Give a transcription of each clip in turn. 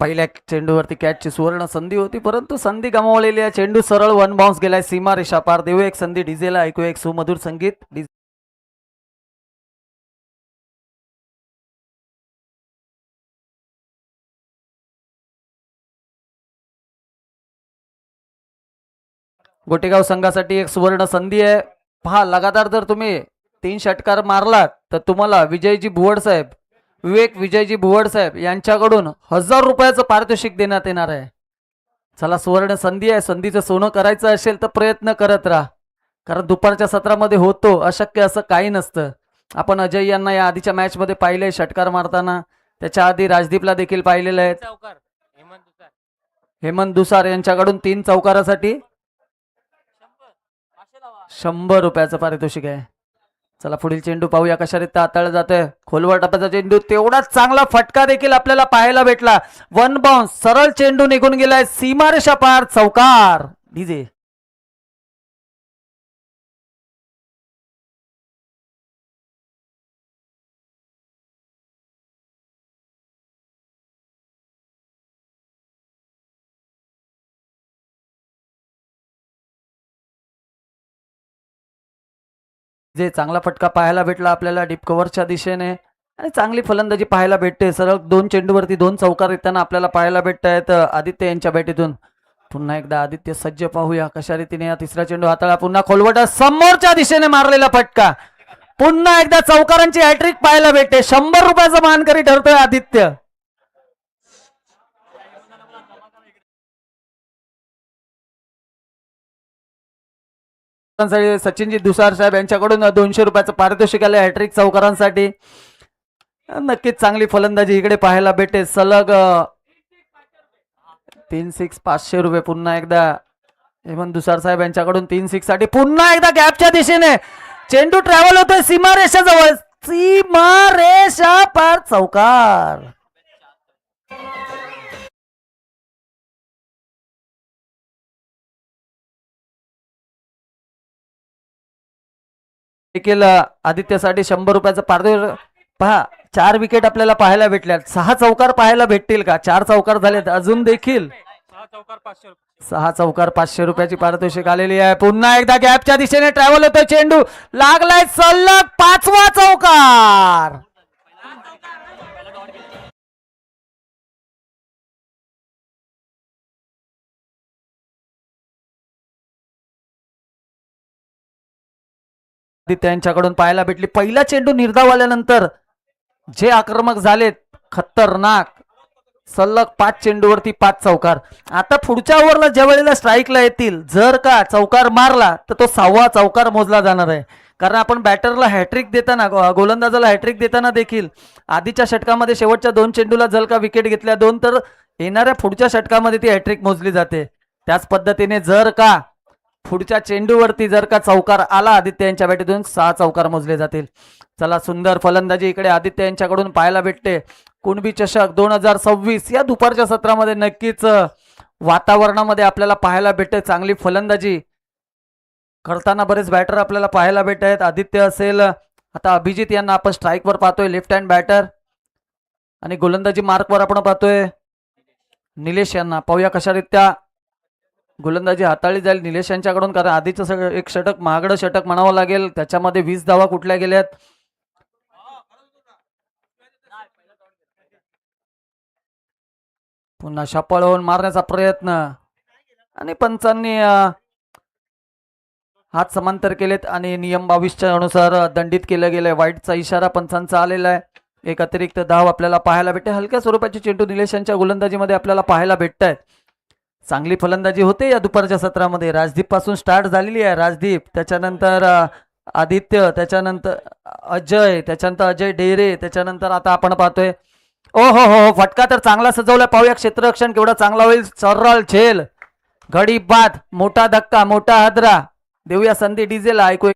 पहिल्या चेंडूवरती कॅचची सुवर्ण संधी होती, परंतु संधी गमावलेली आहे. चेंडू सरळ वन बाउन्स गेलाय, सीमा रेषा पार. देऊया एक संधी डीजेला, ऐकूया एक सुमधुर संगीत. गोटेगाव संघासाठी एक सुवर्ण संधी आहे. पहा, लगातार जर तुम्ही 3 षटकार मारलात तर तुम्हाला विजयजी भुवड साहेब, विवेक विजयजी भुवड साहेब यांच्याकडून 1000 रुपयाचं पारितोषिक देण्यात येणार आहे. चला, सुवर्ण संधी आहे. संधीचं सोनं करायचं असेल तर प्रयत्न करत राहा, कारण दुपारच्या सत्रामध्ये होतो अशक्य असं काही नसतं. आपण अजय यांना या आधीच्या मॅच मध्ये पाहिलंय षटकार मारताना, त्याच्या आधी राजदीपला देखील पाहिलेलं आहे. हेमंत दुसार यांच्याकडून 3 चौकारासाठी 100 रुपयाचं पारितोषिक आहे. चला, पुढील चेंडू पाहूया कशा रीत हाताळला जातोय. खोलवर टप्प्याचा चेंडू, तेवढाच चांगला फटका देखील आपल्याला पाहायला भेटला. वन बाउन्स, सरळ चेंडू निघून गेलाय, सीमारेषा पार, चौकार. डीजे जे चांगला फटका पाहायला भेटला आपल्याला डीप कव्हरच्या दिशेने, आणि चांगली फलंदाजी पाहायला भेटते. सरळ 2 चेंडूवरती 2 चौकार येताना आपल्याला पाहायला भेटत आहेत आदित्य यांच्या बॅटीतून. पुन्हा एकदा आदित्य सज्ज, पाहूया कशा रीतीने या तिसरा चेंडू हाताळा. पुन्हा खोलवटा, समोरच्या दिशेने मारलेला फटका. पुन्हा एकदा चौकारांची हॅट्रिक पाहायला भेटते. 100 रुपयाचा मानकरी ठरतोय आदित्य. सचिनजी दुसार साहेब यांच्याकडून 200 रुपयाचं पारितोषिक आलं हॅट्रिक चौकारांसाठी. नक्कीच चांगली फलंदाजी इकडे पाहायला भेटते. सलग 3 6 500 रुपये. पुन्हा एकदा हेमंत दुसार साहेब यांच्याकडून 3 6 साठी. पुन्हा एकदा गॅपच्या दिशेने चेंडू ट्रॅव्हल होतोय सीमारेषा जवळ, सीमारेषा पार, चौकार. देखील आदित्यसाठी 100 रुपयाचं पारितोषिक. पहा, 4 विकेट आपल्याला पाहायला भेटल्या. 6 चौकार पाहायला भेटतील का? 4 चौकार झालेत अजून देखील. 6 चौकार 500 रुपयाची पारितोषिक आलेली आहे. पुन्हा एकदा गॅपच्या दिशेने ट्रॅव्हल होतोय चेंडू, लागलाय सलग 5वा चौकार. त्यांच्याकडून पाहायला भेटली. पहिला चेंडू निर्धाव आल्यानंतर जे आक्रमक झालेत, खतरनाक. सलग 5 चेंडूवरती 5 चौकार. आता पुढच्या ओव्हरला ज्या वेळेला स्ट्राईकला येतील, जर का चौकार मारला तर तो 6वा चौकार मोजला जाणार आहे. कारण आपण बॅटरला हॅट्रिक देताना, गोलंदाजाला हॅट्रिक देताना देखील आधीच्या षटकामध्ये शेवटच्या 2 चेंडूला जर का विकेट घेतल्या 2, तर येणाऱ्या पुढच्या षटकामध्ये ती हॅट्रिक मोजली जाते. त्याच पद्धतीने जर का पुढच्या चेंडूवरती जर का चौकार आला आदित्य यांच्या बॅटीतून, 6 चौकार मोजले जातील. चला, सुंदर फलंदाजी इकडे आदित्य यांच्याकडून पाहायला भेटते. कुणबी चषक 2026 या दुपारच्या सत्रामध्ये नक्कीच वातावरणामध्ये आपल्याला पाहायला भेटते. चांगली फलंदाजी करताना बरेच बॅटर आपल्याला पाहायला भेटत आहेत. आदित्य असेल, आता अभिजित यांना आपण स्ट्राईकवर पाहतोय, लेफ्ट हँड बॅटर. आणि गोलंदाजी मार्कवर आपण पाहतोय निलेश यांना. पाहूया कशारित्या गोलंदाजी हाताळली जाईल निलेश यांच्याकडून, कारण आधीचं एक षटक महागडं षटक म्हणावं लागेल. त्याच्यामध्ये 20 धावा कुठल्या गेल्यात. पुन्हा शपळ होऊन मारण्याचा प्रयत्न, आणि पंचांनी हात समांतर केलेत आणि नियम 22च्या अनुसार दंडित केलं गेलंय. वाईटचा इशारा पंचांचा आलेला आहे. एक अतिरिक्त धाव आपल्याला पाहायला भेटते. हलक्या स्वरूपाची चेंडू निलेश यांच्या गोलंदाजीमध्ये आपल्याला पाहायला भेटत आहेत. चांगली फलंदाजी होते या दुपारच्या सत्रामध्ये. राजदीप पासून स्टार्ट झालेली आहे. राजदीप, त्याच्यानंतर आदित्य, त्याच्यानंतर अजय, त्याच्यानंतर अजय डेरे, त्याच्यानंतर आता आपण पाहतोय ओ हो हो, फटका तर चांगला सजवलाय. पाहूया क्षेत्ररक्षण केवढा चांगला होईल. सरळ झेल, घडी बाद, मोठा धक्का, मोठा हादरा. देऊया संधी डीजेला, ऐकू.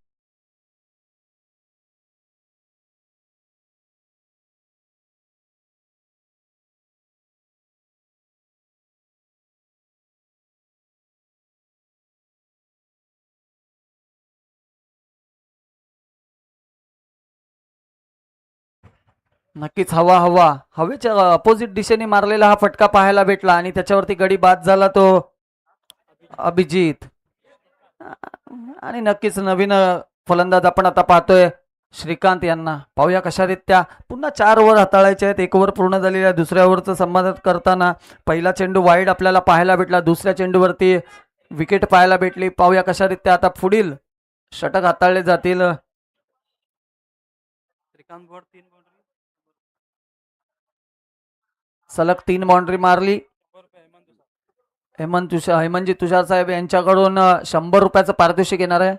नक्कीच हवा हवा हवेच्या अपोजिट दिशेने मारलेला हा फटका पाहायला भेटला आणि त्याच्यावरती गडी बाद झाला तो अभिजित. आणि नक्कीच नवीन फलंदाज आपण आता पाहतोय श्रीकांत यांना. पाहूया कशारीत्या पुन्हा 4 ओव्हर हाताळायचे आहेत. 1 ओव्हर पूर्ण झालेली आहे. दुसऱ्या ओव्हरचं संपादन करताना पहिला चेंडू वाईड आपल्याला पाहायला भेटला. दुसऱ्या चेंडूवरती विकेट पाहायला भेटली. पाहूया कशारीत्या आता पुढील षटक हाताळले जातील. सलग 3 बाउंड्री मारली. हेमंतजी तुषार साहेब यांच्याकडून 100 रुपयाचं पारितोषिक येणार आहे.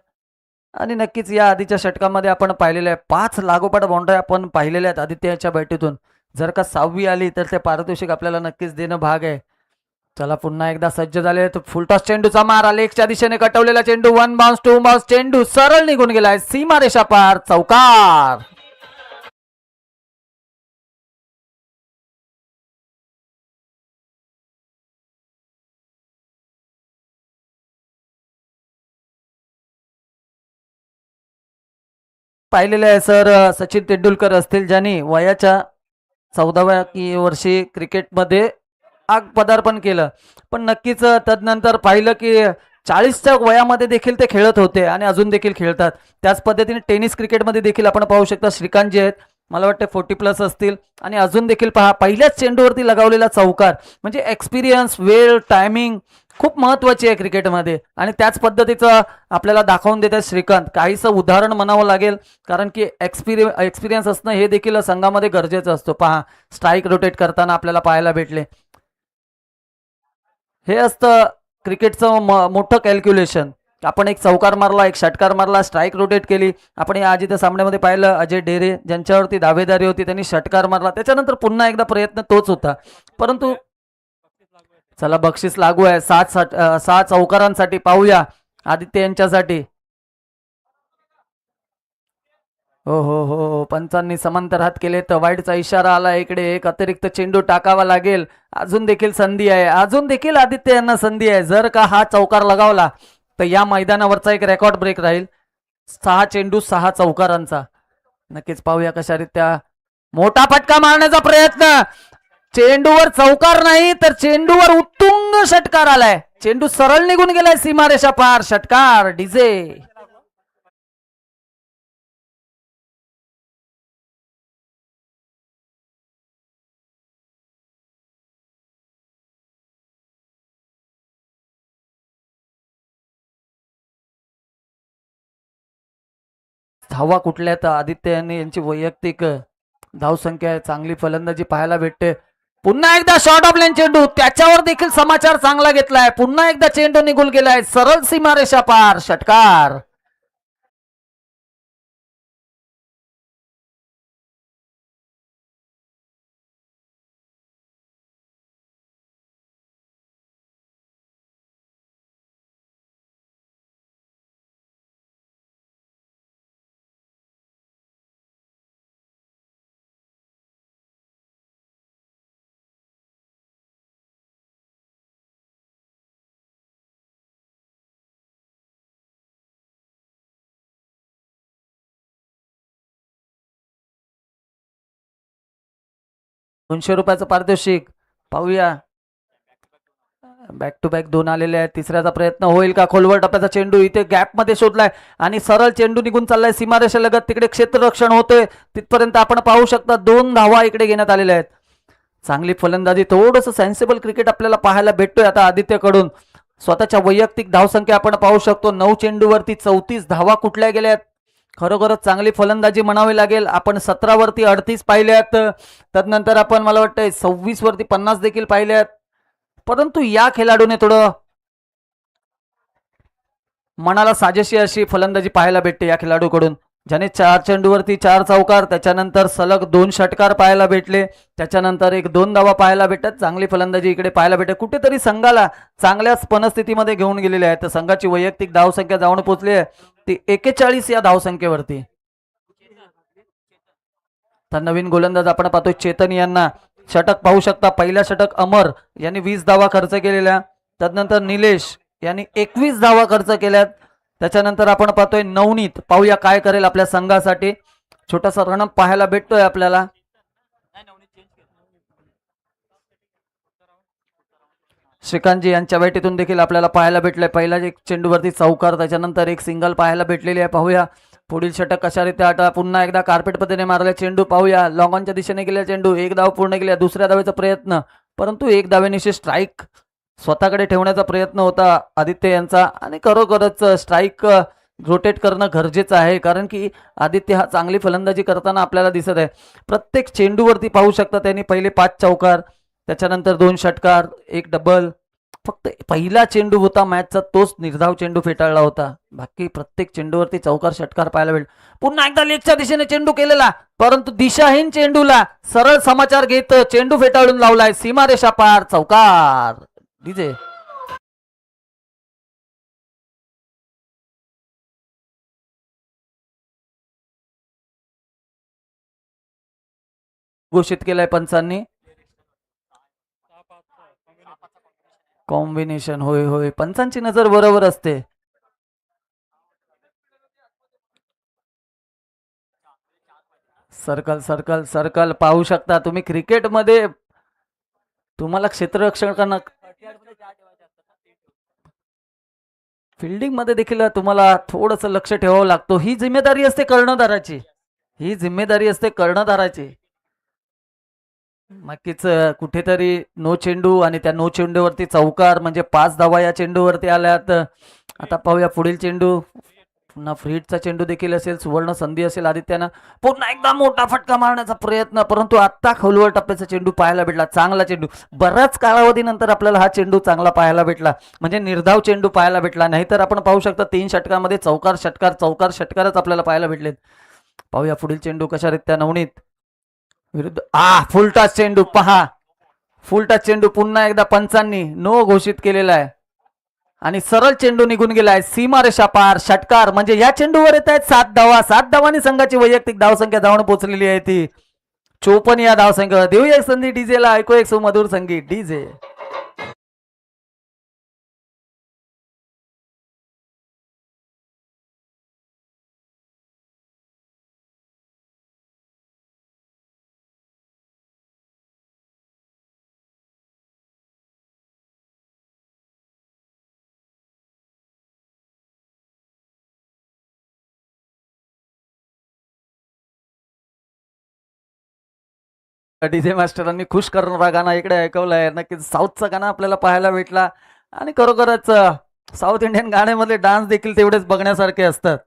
आणि नक्कीच या आधीच्या षटकामध्ये आपण पाहिलेले आहे 5 लागोपाठ बाउंड्री आपण पाहिलेल्या आहेत आदित्यच्या बॅटीतून. जर का 6वी आली तर ते पारितोषिक आपल्याला नक्कीच देणं भाग आहे. चला पुन्हा एकदा सज्ज झाले. फुलटॉस चेंडूचा मार आलेखच्या दिशेने कटवलेला चेंडू 1 बाउन्स 2 बाउन्स चेंडू सरळ निघून गेलाय सीमारेषा पार चौकार. पाहिलेले आहे सर सचिन तेंडुलकर असतील ज्यांनी वयाच्या 14व्या वर्षी क्रिकेटमध्ये पदार्पण केलं. पण नक्कीच तदनंतर पाहिलं की 40च्या वयामध्ये देखील ते खेळत होते आणि अजून देखील खेळतात. त्याच पद्धतीने टेनिस क्रिकेटमध्ये देखील आपण पाहू शकता श्रीकांत जे आहेत मला वाटतं 40+ असतील आणि अजून देखील पहा पहिल्याच चेंडूवरती लगावलेला चौकार. म्हणजे एक्सपिरियन्स वेळ टायमिंग खूप महत्वाची आहे क्रिकेटमध्ये आणि त्याच पद्धतीचं आपल्याला दाखवून देत आहे श्रीकांत. काहीसं उदाहरण म्हणावं लागेल कारण की एक्सपिरियन्स असणं हे देखील संघामध्ये गरजेचं असतो. पहा स्ट्राईक रोटेट करताना आपल्याला पाहायला भेटले. हे असतं क्रिकेटचं मोठं कॅल्क्युलेशन. आपण एक चौकार मारला एक षटकार मारला स्ट्राईक रोटेट केली. आपण या आजीच्या सामन्यामध्ये पाहिलं अजय डेरे ज्यांच्यावरती दावेदारी होती त्यांनी षटकार मारला. त्याच्यानंतर पुन्हा एकदा प्रयत्न तोच होता परंतु चला बक्षीस लागू आहे 6 चौकारांसाठी. पाहूया आदित्य यांच्यासाठी. हो पंचांनी समांतर हात केले तर वाईडचा इशारा आला. इकडे एक अतिरिक्त चेंडू टाकावा लागेल. अजून देखील संधी आहे. अजून देखील आदित्य यांना संधी आहे. जर का हा चौकार लगावला तर या मैदानावरचा एक रेकॉर्ड ब्रेक राहील 6 चेंडू 6 चौकारांचा. नक्कीच पाहूया कशारीत्या मोठा फटका मारण्याचा प्रयत्न. चेंडूवर चौकार नाही तर चेंडूवर उत्तुंग षटकार आलाय. चेंडू सरळ निघून गेलाय सीमारेषा पार. षटकार डीजे. धावा कुठल्या तर आदित्य यांची वैयक्तिक धावसंख्या आहे. चांगली फलंदाजी पाहायला भेटते. पुन्हा एकदा शॉर्ट ऑफ लाईन चेंडू त्याच्यावर देखील समाचार चांगला घेतलाय. पुन्हा एकदा चेंडू निघून गेलाय सरळ सीमारेषा पार. षटकार. ₹200 पारितोषिक. पाहूया बॅक टू बॅक 2 आलेले आहेत. तिसऱ्याचा प्रयत्न होईल का. खोलवर टप्प्याचा चेंडू इथे गॅप मध्ये शोधलाय आणि सरळ चेंडू निघून चाललाय सीमारेषा लगत. तिकडे क्षेत्ररक्षण होतोय तिथपर्यंत आपण पाहू शकता 2 धावा इकडे घेण्यात आलेल्या आहेत. चांगली फलंदाजी. थोडस सेन्सिबल क्रिकेट आपल्याला पाहायला भेटतोय आता आदित्यकडून. स्वतःच्या वैयक्तिक धावसंख्या आपण पाहू शकतो 9 चेंडूवरती 34 धावा कुठल्या गेल्यात. खरोखरच चांगली फलंदाजी म्हणावी लागेल. आपण 17 वरती 38 पाहिल्यात. तदनंतर आपण मला वाटतं 26 वरती 50 देखील पाहिल्यात. परंतु या खेळाडूने थोडं मनाला साजेशी अशी फलंदाजी पाहायला भेटते या खेळाडूकडून ज्याने 4 चेंडूवरती 4 चौकार त्याच्यानंतर सलग 2 षटकार पाहायला भेटले. त्याच्यानंतर 1-2 धावा पाहायला भेटतात. चांगली फलंदाजी इकडे पाहायला भेटते. कुठेतरी संघाला चांगल्याच मनस्थितीमध्ये घेऊन गेलेले आहेत. तर संघाची वैयक्तिक धावसंख्या जाऊन पोहोचली आहे ती 41 या धावसंख्येवरती. तर नवीन गोलंदाज आपण पाहतोय चेतन यांना. षटक पाहू शकता. पहिल्या षटक अमर यांनी 20 धावा खर्च केलेल्या. त्यानंतर निलेश यांनी 21 धावा खर्च केल्यात. त्याच्यानंतर आपण पाहतोय नवनीत. पाहूया काय करेल आपल्या संघासाठी. छोटासा रन पाहायला भेटतोय आपल्याला. श्रीकांतजी यांच्या बॅटीतून देखील आपल्याला पाहायला भेटलंय. पहिला एक चेंडूवरती चौकार, त्याच्यानंतर एक सिंगल पाहायला भेटलेली आहे. पाहूया पुढील षटक कशारीत्या आता पुन्हा एकदा कार्पेट पद्धतीने मारला चेंडू. पाहूया लॉंग ऑनच्या दिशेने गेला चेंडू. एक धाव पूर्ण केला. दुसऱ्या धावेचा प्रयत्न, परंतु एक धावेनिशी स्ट्राईक स्वतःकडे ठेवण्याचा प्रयत्न होता आदित्य यांचा. आणि खरोखरच स्ट्राईक रोटेट करणं गरजेचं आहे, कारण की आदित्य हा चांगली फलंदाजी करताना आपल्याला दिसत आहे. प्रत्येक चेंडूवरती पाहू शकता त्यांनी पहिले 5 चौकार, त्याच्यानंतर 2 षटकार, एक डबल. फक्त पहिला चेंडू होता मॅचचा, तोच निर्धाव चेंडू फेटाळला होता. बाकी प्रत्येक चेंडूवरती चौकार षटकार पाहायला भेट. पुन्हा एकदा लेगच्या दिशेने चेंडू केलेला, परंतु दिशाहीन चेंडूला सरळ समाचार घेत चेंडू फेटाळून लावलाय सीमारेषा पार. चौकार. डीजे घोषित केलाय पंचांनी. कॉम्बिनेशन. होय होय, पंचांची नजर बरोबर असते. सर्कल सर्कल सर्कल पाहू शकता तुम्ही. क्रिकेटमध्ये तुम्हाला क्षेत्ररक्षण, फिल्डिंग मध्ये देखील तुम्हाला थोडंसं लक्ष ठेवावं लागतो. ही जिम्मेदारी असते कर्णधाराची, ही जिम्मेदारी असते कर्णधाराची. नक्कीच कुठेतरी नो चेंडू आणि त्या नो चेंडूवरती चौकार, म्हणजे 5 धावा या चेंडूवरती आल्यात. आता पाहूया पुढील चेंडू. पुन्हा फ्रीडचा चेंडू देखील असेल, सुवर्ण संधी असेल आदित्यानं. पुन्हा एकदा मोठा फटका मारण्याचा प्रयत्न, परंतु आता खोलवर टप्प्याचा चेंडू पाहायला भेटला. चांगला चेंडू, बऱ्याच कालावधीनंतर आपल्याला हा चेंडू चांगला पाहायला भेटला, म्हणजे निर्धाव चेंडू पाहायला भेटला. नाहीतर आपण पाहू शकता 3 षटकामध्ये चौकार षटकार चौकार षटकारच आपल्याला पाहायला भेटलेत. पाहूया पुढील चेंडू कशारीत्या. नवनीत विरुद्ध फुलटाच चेंडू. पहा, फुलटाच चेंडू पुन्हा एकदा पंचांनी नो घोषित केलेला आहे आणि सरळ चेंडू निघून गेलाय सीमारेषा पार. षटकार, म्हणजे या चेंडूवर येत आहेत 7 धावा. 7 धावांनी संघाची वैयक्तिक धावसंख्या धावून पोहोचलेली आहे ती 54 या धावसंख्या. देऊया एक संधी डीजेला, ऐकू एक सुमधुर संगीत. डीजे डीजे मास्टरांनी खुश करणारा गाणं इकडे ऐकवलाय. नक्कीच साऊथचा गाणं आपल्याला पाहायला भेटला आणि खरोखरच साऊथ इंडियन गाण्यामध्ये डान्स देखील तेवढेच बघण्यासारखे असतात.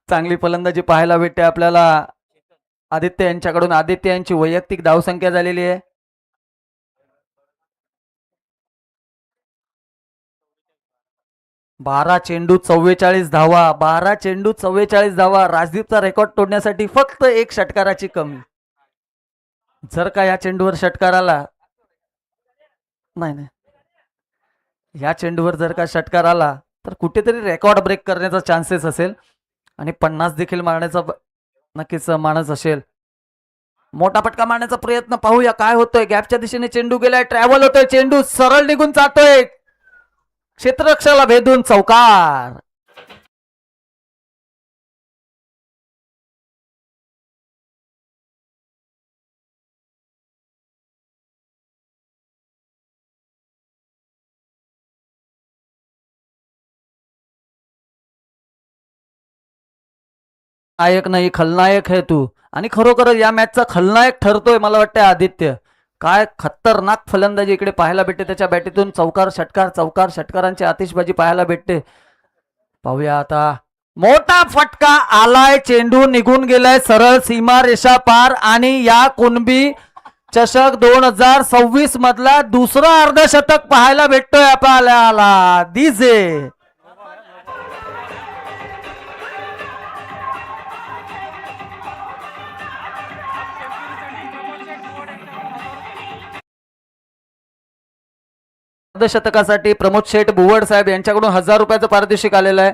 चांगली फलंदाजी पाहायला भेटते आपल्याला आदित्य यांच्याकडून. आदित्य यांची वैयक्तिक धावसंख्या झालेली आहे 12 चेंडू 44 धावा. 12 चेंडू 44 धावा. राजदीपचा रेकॉर्ड तोडण्यासाठी फक्त 1 षटकाराची कमी. जर का या चेंडूवर षटकार आला, नाही नाही, या चेंडूवर जर का षटकार आला तर कुठेतरी रेकॉर्ड ब्रेक करण्याचा चान्सेस असेल आणि 50 देखील मारण्याचा नक्कीच मानस असेल. मोठा फटका मारण्याचा प्रयत्न. पाहूया काय होतोय. गॅपच्या दिशेने चेंडू गेलाय, ट्रॅव्हल होतोय, चेंडू सरळ निघून जातोय क्षेत्ररक्षकाला भेदून. चौकार. नायक नाही, खलनायक है तू. आणि खरोखर या मॅचचा खलनायक ठरतोय मला वाटतं आदित्य. काय खतरनाक फलंदाजी इकडे पाहायला भेटते त्याच्या बॅटीतून. चौकार षटकार चौकार षटकारांची आतिषबाजी पाहायला भेटते. पाहूया आता. मोठा फटका आलाय, चेंडू निघून गेलाय सरळ सीमा रेषा पार. आणि या कुणबी चषक 2026 मधला दुसरा अर्धशतक पाहायला भेटतोय आपल्याला. डीजे अर्धशतकासाठी प्रमोद शेठ बुवड साहेब यांच्याकडून 1000 रुपयाचं पारितोषिक आलेलं आहे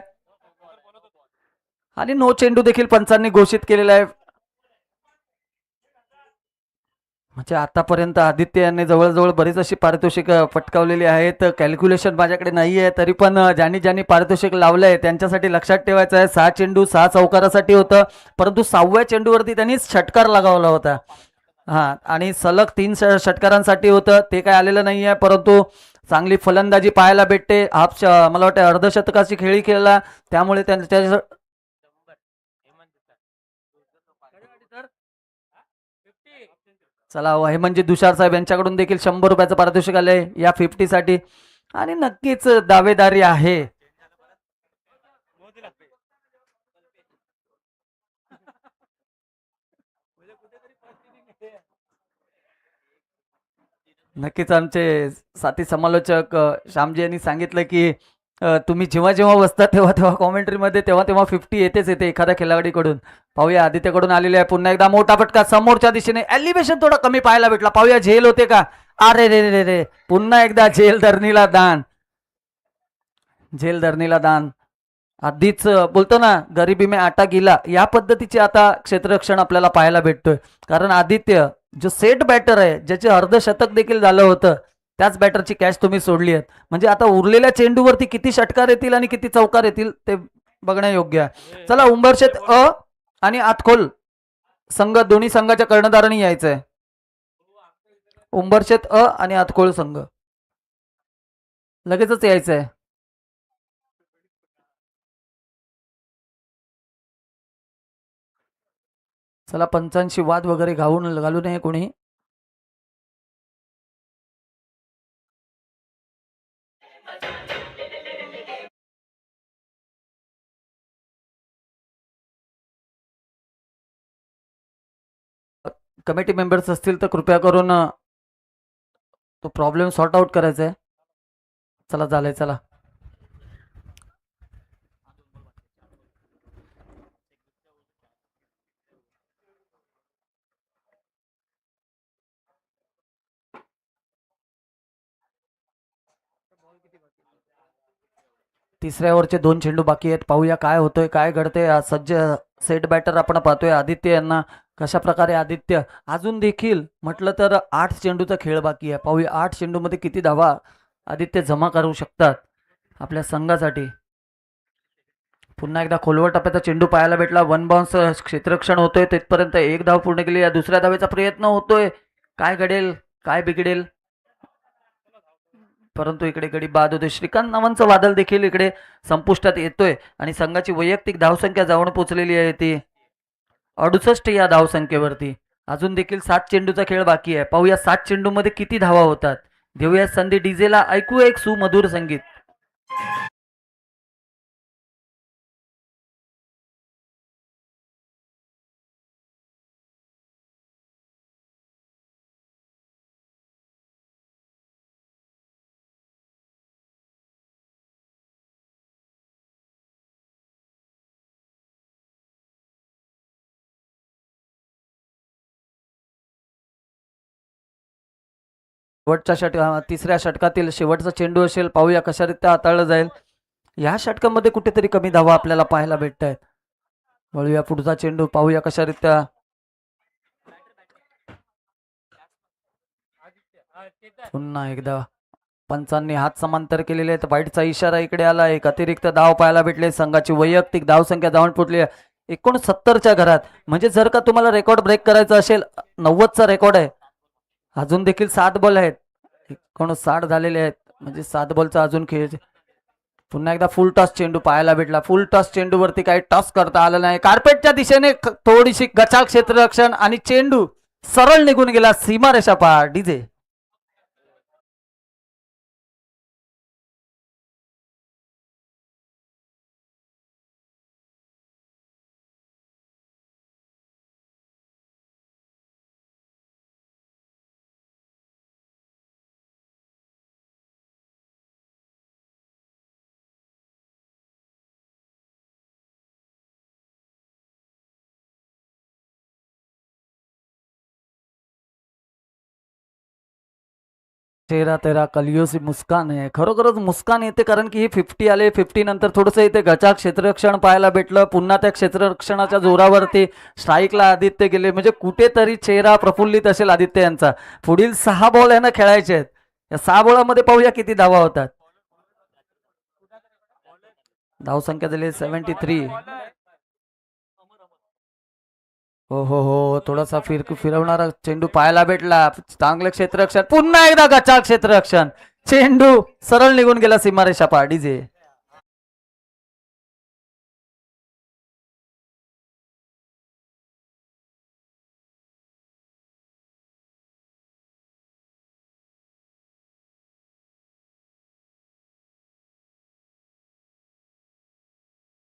आणि नो चेंडू देखील पंचांनी घोषित केलेला आहे. म्हणजे आतापर्यंत आदित्य यांनी जवळजवळ बरीच अशी पारितोषिक पटकावलेली आहेत. कॅल्क्युलेशन माझ्याकडे नाहीये, तरी पण ज्यांनी ज्यांनी पारितोषिक लावलंय त्यांच्यासाठी लक्षात ठेवायचं आहे 6 चेंडू 6 चौकारासाठी होतं, परंतु 6व्या चेंडूवरती त्यांनी षटकार लगावला होता. हा, आणि सलग 3 षटकारांसाठी होतं ते काय आलेलं नाहीये, परंतु चांगली फलंदाजी पाहायला भेटते. मला वाटतं अर्धशतकाची खेळी खेळला, त्यामुळे त्यांच्या चला हे म्हणजे तुषार साहेब यांच्याकडून देखील 100 रुपयाचं पारितोषिक आलंय या 50साठी, आणि नक्कीच दावेदारी आहे. नक्कीच आमचे साथी समालोचक श्यामजी यांनी सांगितलं की तुम्ही जेव्हा जेव्हा बसता तेव्हा तेव्हा कॉमेंट्रीमध्ये तेव्हा तेव्हा 50 येतेच येते एखाद्या खेळाडूकडून. पाहूया आदित्यकडून आलेले आहे पुन्हा एकदा मोठा फटका समोरच्या दिशेने, एलिव्हेशन थोडा कमी पाहायला भेटला. पाहूया झेल होते का. अरे रे रे रे रे, पुन्हा एकदा झेल धरणीला दान, झेल धरणीला दान. आधीच बोलतो ना गरिबी में आटा गिला, या पद्धतीचे आता क्षेत्ररक्षण आपल्याला पाहायला भेटतोय. कारण आदित्य जो सेट बॅटर आहे, ज्याचे अर्धशतक देखील झालं होतं, त्याच बॅटरची कॅच तुम्ही सोडली आहेत. म्हणजे आता उरलेल्या चेंडूवरती किती षटकार येतील आणि किती चौकार येतील ते बघण्या योग्य आहे. चला उंबरशेत आणि आतखोल संघ, दोन्ही संघाच्या कर्णधारांनी यायचंय. उंबरशेत आणि आतखोल संघ लगेचच यायचंय. चला पंचांशी वाद वगैरे घालू नये कोणी. कमिटी मेंबर्स असतील तर कृपया करून तो प्रॉब्लेम सॉर्ट आउट करायचा आहे. चला झालंय, चला. तिसऱ्या ओव्हरचे 2 चेंडू बाकी आहेत. पाहूया काय होतोय, काय घडतंय. सज्ज सेट बॅटर आपण पाहतोय आदित्य यांना. कशा प्रकारे आदित्य अजून देखील म्हटलं तर 8 चेंडूचा खेळ बाकी आहे. पाहूया 8 चेंडूमध्ये किती धावा आदित्य जमा करू शकतात आपल्या संघासाठी. पुन्हा एकदा खोलवर टप्प्याचा चेंडू पाहायला भेटला. 1 बाउन्स क्षेत्ररक्षण होतोय तिथपर्यंत. 1 धाव पूर्ण केली. या दुसऱ्या धावेचा प्रयत्न होतोय. काय घडेल, काय बिघडेल, परंतु इकडे गडी बाद होते. श्रीकांत नावांचं वादळ देखील इकडे संपुष्टात येतोय आणि संघाची वैयक्तिक धावसंख्या जाऊन पोहोचलेली आहे ती 68 या धावसंख्येवरती. अजून देखील 7 चेंडूचा खेळ बाकी आहे. पाहूया 7 चेंडूमध्ये किती धावा होतात. देऊया संधी डीजेला, ऐकूया एक सुमधुर संगीत. तिसऱ्या षटकातील शेवटचा चेंडू असेल. पाहूया कशारित्या हाताळलं जाईल. या षटकामध्ये कुठेतरी कमी धावा आपल्याला पाहायला भेटत आहेत. वळूया पुढचा चेंडू, पाहूया कशारित्या. पुन्हा एकदा पंचांनी हात समांतर केलेले आहेत. वाईटचा इशारा इकडे आला. एक अतिरिक्त धाव पाहायला भेटले. संघाची वैयक्तिक धावसंख्या जाऊन फुटली 69च्या घरात. म्हणजे जर का तुम्हाला रेकॉर्ड ब्रेक करायचा असेल, 90चा रेकॉर्ड आहे. अजून देखील 7 बॉल आहेत. 59 झालेले आहेत. म्हणजे 7 बॉलचा अजून खेळ. पुन्हा एकदा फुल टॉस चेंडू पाहायला भेटला. फुल टॉस चेंडूवरती काही टॉस करता आलं नाही. कार्पेटच्या दिशेने थोडीशी गचाळ क्षेत्ररक्षण आणि चेंडू सरळ निघून गेला सीमारेषा पार. डीजे चेहरा तेरा कलियो सी मुस्कान आहे. खरोखरच मुस्कान येते, कारण की ही 50 आले. 50 नंतर थोडंसं इथे गचाळ क्षेत्ररक्षण पाहायला भेटलं. पुन्हा त्या क्षेत्ररक्षणाच्या जोरावरती स्ट्राईकला आदित्य गेले. म्हणजे कुठेतरी चेहरा प्रफुल्लित असेल आदित्य यांचा. पुढील 6 बॉल यांना खेळायचे आहेत. या 6 बॉलामध्ये पाहूया किती धावा होतात. धावसंख्या झाली 73. हो, थोडासा फिरवणारा चेंडू पाहायला भेटला. चांगलं क्षेत्ररक्षण, पुन्हा एकदा गचाळ क्षेत्ररक्षण, चेंडू सरळ निघून गेला सीमारेषा पार. डीजे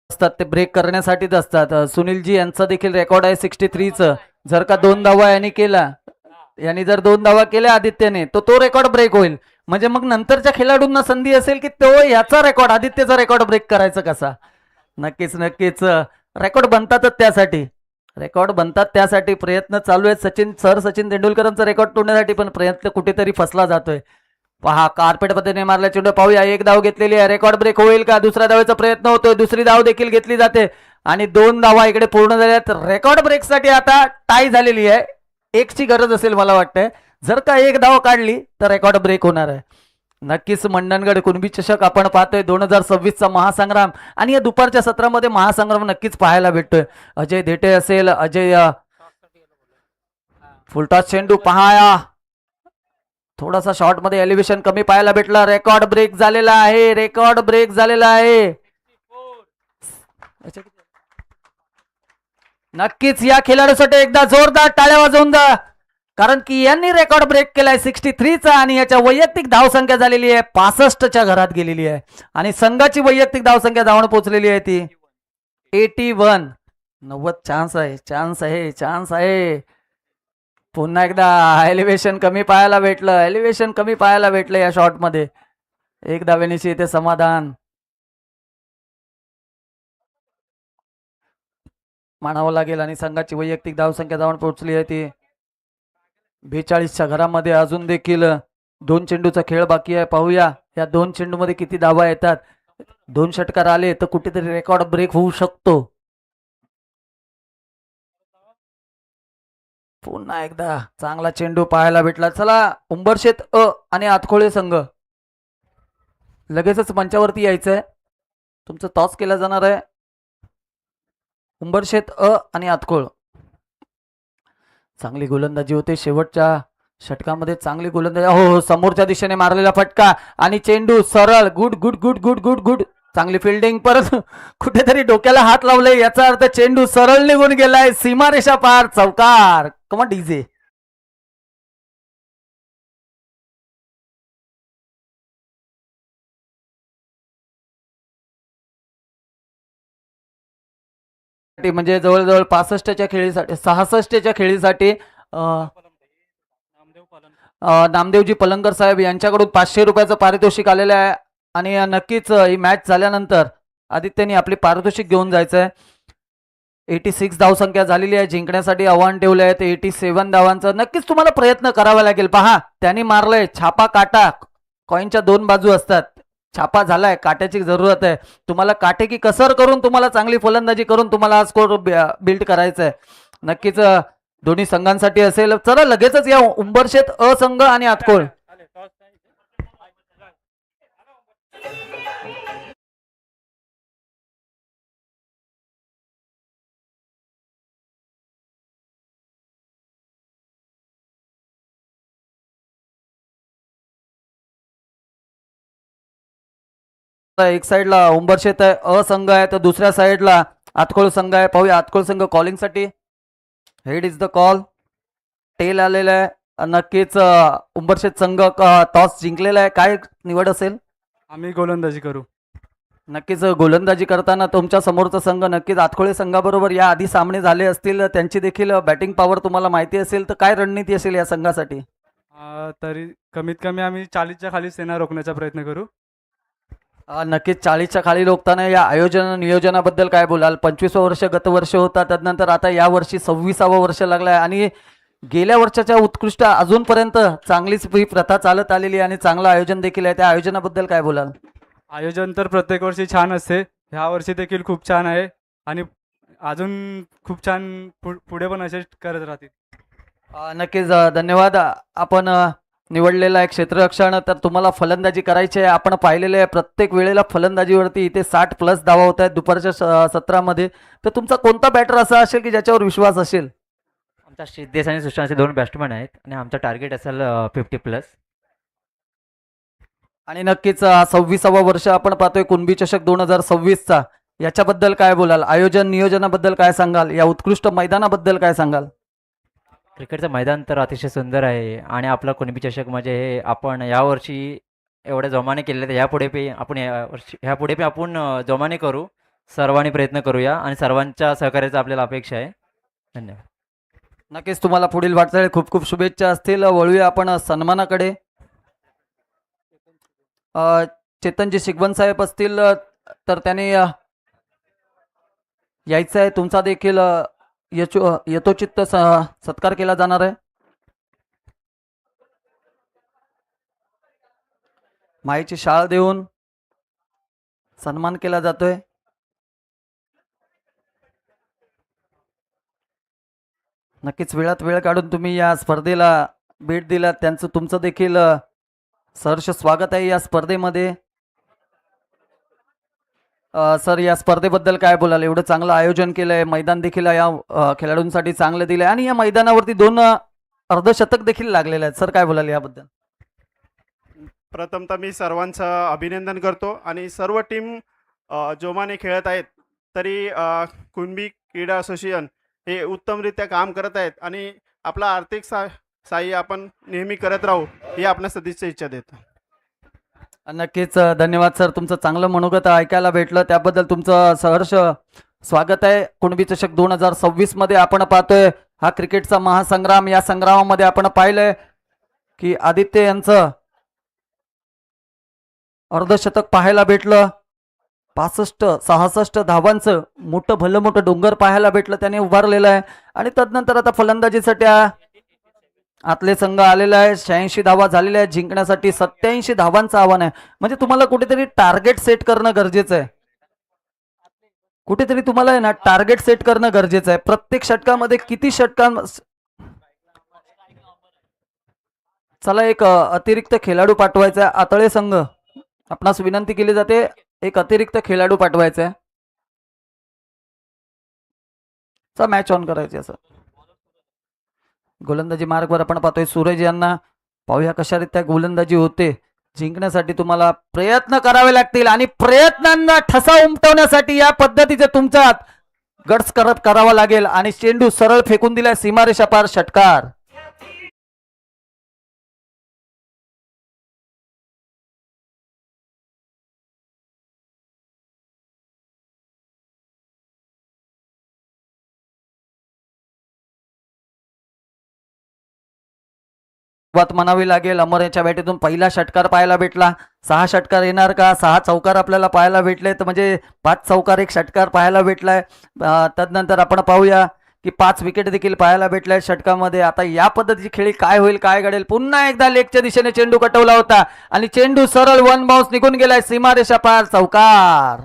असतात ते ब्रेक करण्यासाठीच असतात. सुनीलजी यांचा देखील रेकॉर्ड आहे 63चं. जर का 2 धावा यांनी केला, यांनी जर 2 धावा केल्या आदित्यने, तो रेकॉर्ड ब्रेक होईल. म्हणजे मग नंतरच्या खेळाडूंना संधी असेल की तो याचा रेकॉर्ड, आदित्यचा रेकॉर्ड ब्रेक करायचा कसा. नक्कीच रेकॉर्ड बनतातच त्यासाठी, रेकॉर्ड बनतात त्यासाठी प्रयत्न चालू आहेत. सचिन तेंडुलकरांचा रेकॉर्ड तोडण्यासाठी, पण प्रयत्न कुठेतरी फसला जातोय. पहा, कार्पेट पद्धतीने मारला चेंडू, पाहूया. एक धाव घेतलेली आहे, रेकॉर्ड ब्रेक होईल का. दुसऱ्या धावेचा प्रयत्न होतोय, दुसरी धाव देखील घेतली जाते आणि 2 धावा इकडे पूर्ण झाल्यात. रेकॉर्ड ब्रेकसाठी आता टाय झालेली आहे. 1ची गरज असेल मला वाटतंय. जर का 1 धाव काढली तर रेकॉर्ड ब्रेक होणार आहे. नक्कीच मंडणगड कुणबी चषक आपण पाहतोय 2026चा महासंग्राम, आणि या दुपारच्या सत्रामध्ये महासंग्राम नक्कीच पाहायला भेटतोय. अजय धेटे असेल, फुलटॉस चेंडू पहा, थोडासा शॉर्ट मध्ये एलिव्हेशन कमी पाहायला भेटला. रेकॉर्ड ब्रेक झालेला आहे, रेकॉर्ड ब्रेक झालेला आहे. नक्कीच या खेळाडूसाठी एकदा जोरदार टाळ्या वाजवून द्या, कारण की यांनी रेकॉर्ड ब्रेक केलाय 63चा आणि याच्या वैयक्तिक धावसंख्या झालेली आहे 65च्या घरात गेलेली आहे आणि संघाची वैयक्तिक धावसंख्या धावून पोहोचलेली आहे ती 81. 90 चान्स आहे. पुन्हा एकदा एलिव्हेशन कमी पाहायला भेटलं या शॉट मध्ये. 1 धावेनिशी इथे समाधान मानावं लागेल आणि संघाची वैयक्तिक धावसंख्या धावून पोहोचली आहे ती 42च्या घरामध्ये. अजून देखील 2 चेंडूचा खेळ बाकी आहे. पाहूया या 2 चेंडूमध्ये किती धावा येतात. 2 षटकार आले तर कुठेतरी रेकॉर्ड ब्रेक होऊ शकतो. पुन्हा एकदा चांगला चेंडू पाहायला भेटला. चला, उंबरशेत आणि आतखोळे संघ लगेचच मंचावरती यायचंय. तुमचं टॉस केला जाणार आहे. उंबरशेत आणि आतखोळ, चांगली गोलंदाजी होते शेवटच्या षटकामध्ये, चांगली गोलंदाजी. हो, समोरच्या दिशेने मारलेला फटका आणि चेंडू सरळ. गुड. चांगली फिल्डिंग, परत कुठेतरी डोक्याला हात लावले, याचा अर्थ चेंडू सरळ निघून गेलाय सीमारेषा पार. चौकार. कमा डीजे म्हणजे जवळजवळ 65च्या खेळीसाठी 66च्या खेळीसाठी नामदेवजी पलंगर साहेब यांच्याकडून 500 रुपयाचं पारितोषिक आलेलं आहे आणि नक्कीच ही मॅच झाल्यानंतर आदित्यनी आपली पारितोषिक घेऊन जायचंय. 86 धावसंख्या झालेली आहे, जिंकण्यासाठी आव्हान ठेवलं आहे ते 87 धावांचं. नक्कीच तुम्हाला प्रयत्न करावा लागेल. पहा, त्यांनी मारलंय छापा काटा, कॉईनच्या 2 बाजू असतात. छापा झालाय, काट्याची जरूरत आहे. तुम्हाला काटे की कसर करून तुम्हाला चांगली फलंदाजी करून तुम्हाला हा स्कोर बिल्ड करायचा आहे. नक्कीच दोन्ही संघांसाठी असेल. चला लगेचच या उंबरशेत संघ आणि आतकोळ. एक साइडला उंबरशेत आहे संघ आहे, तर दुसऱ्या साइडला आतकोळ संघ आहे. पाहूया आतकोळ संघ कॉलिंग साठी. Head is the call. Tail आलेला आहे. नक्कीच उंबरशेत संघ टॉस जिंकलेला आहे. काय निवड असेल? आम्ही गोलंदाजी करू. नक्कीच गोलंदाजी करताना तुमच्या समोरचा संघ नक्कीच आतखोळे संघाबरोबर या आधी सामने झाले असतील, त्यांची देखील बॅटिंग पॉवर तुम्हाला माहिती असेल, तर काय रणनीती असेल या संघासाठी? तरी कमीत कमी आम्ही 40च्या खाली सेना रोखण्याचा प्रयत्न करू. नक्कीच 40च्या खाली रोखताना या आयोजन नियोजनाबद्दल काय बोलाल? 25वं वर्ष गतवर्ष होता, त्यानंतर आता या वर्षी 26वं वर्ष लागलाय आणि गेल्या वर्षाच्या उत्कृष्ट अजूनपर्यंत चांगलीच ही प्रथा चालत आलेली आहे आणि चांगलं आयोजन देखील आहे. त्या आयोजनाबद्दल काय बोलाल? आयोजन तर प्रत्येक वर्षी छान असते, ह्या वर्षी देखील खूप छान आहे आणि अजून खूप छान पुढे पण असे करत राहतील. नक्कीच धन्यवाद. आपण निवडलेला एक क्षेत्ररक्षण, तर तुम्हाला फलंदाजी करायची आहे. आपण पाहिलेले आहे प्रत्येक वेळेला फलंदाजीवरती इथे 60+ धावा होत आहेत दुपारच्या सत्रामध्ये. तर तुमचा कोणता बॅटर असा असेल की ज्याच्यावर विश्वास असेल? आमचा सिद्धेश आणि सुशांत असे 2 बॅट्समन आहेत आणि आमचं टार्गेट असेल 50+. आणि नक्कीच 26वा वर्ष आपण पाहतोय कुणबी चषक 2026चा. याच्याबद्दल काय बोलाल? आयोजन नियोजनाबद्दल काय सांगाल? या उत्कृष्ट मैदानाबद्दल काय सांगाल? क्रिकेटचं मैदान तर अतिशय सुंदर आहे आणि आपला कुणबी चषक म्हणजे हे आपण यावर्षी एवढ्या जोमाने केलेले तर ह्यापुढे पण आपण जोमाने करू. सर्वांनी प्रयत्न करूया आणि सर्वांच्या सहकार्याचा आपल्याला अपेक्षा आहे. धन्यवाद. नक्कीच तुम्हाला पुढील वाटचाली खूप खूप शुभेच्छा असतील. वळूया आपण सन्मानाकडे. चेतनजी शिगवन साहेब असतील तर त्याने यायचं आहे. तुमचा देखील यथोचित सत्कार केला जाणार आहे. माईची शाळ देऊन सन्मान केला जातोय. नक्कीच वेळात वेळ काढून तुम्ही या स्पर्धेला भेट दिला, त्यांचं तुमचं देखील सहर्ष स्वागत आहे या स्पर्धेमध्ये. सर, या स्पर्धेबद्दल काय बोलाल? एवढं चांगलं आयोजन केलंय, मैदान देखील या खेळाडूंसाठी चांगलं दिलंय आणि या मैदानावरती 2 अर्धशतक देखील लागलेले आहेत. सर, काय बोलाल याबद्दल? प्रथमतः मी सर्वांचं अभिनंदन करतो आणि सर्व टीम जोमाने खेळत आहेत. तरी कुणबी क्रीडा असोसिएशन हे उत्तमरित्या काम करत आहेत आणि आपला आर्थिक सहाय्य आपण नेहमी करत राहू ही आपल्या सदिच्छा इच्छा देतो. नक्कीच धन्यवाद सर. तुमचं चांगलं मनोगत ऐकायला भेटलं, त्याबद्दल तुमचं सहर्ष स्वागत आहे. कुणबी चषक 2026 मध्ये आपण पाहतोय हा क्रिकेटचा महासंग्राम. या संग्रामामध्ये आपण पाहिलंय की आदित्य यांचं अर्धशतक पाहायला भेटलं. 65-66 धावांचं मोठं भलं मोठं डोंगर पाहायला भेटलं त्याने उभारलेलं आहे. आणि तदनंतर आता फलंदाजीसाठी आतले संघ आलेला आहे. 86 धावा झालेल्या आहेत. जिंकण्यासाठी 87 धावांचं आव्हान आहे. म्हणजे तुम्हाला कुठेतरी टार्गेट सेट करणं गरजेचं आहे. कुठेतरी तुम्हाला आहे ना टार्गेट सेट करणं गरजेचं आहे. प्रत्येक षटकामध्ये किती चला एक अतिरिक्त खेळाडू पाठवायचा आहे. आतळे संघ आपणास विनंती केली जाते, एक अतिरिक्त खेळाडू पाठवायचा आहे. मॅच ऑन करायची असं. गोलंदाजी मार्गवर आपण पाहतोय सूरज यांना. पाहूया कशारीत्या गोलंदाजी होते. जिंकण्यासाठी तुम्हाला प्रयत्न करावे लागतील आणि प्रयत्नांना ठसा उमटवण्यासाठी या पद्धतीचे तुमच्यात गट्स करावा लागेल. आणि चेंडू सरळ फेकून दिलाय सीमारेषा पार. षटकार. बात म्हणावी लागेल. अमर याच्या बॅटीतून पहिला षटकार पाहायला भेटला. 6 षटकार येणार का? 6 चौकार आपल्याला पाहायला भेटले, तर म्हणजे 5 चौकार 1 षटकार पाहायला भेटलाय. तदनंतर आपण पाहूया की 5 विकेट देखील पाहायला भेटल्या षटकामध्ये. आता या पद्धतीची खेळी काय होईल, काय घडेल? पुन्हा एकदा लेगच्या दिशेने चेंडू कटवला होता आणि चेंडू सरळ 1 बाउन्स निघून गेलाय सीमारेषा पार. चौकार.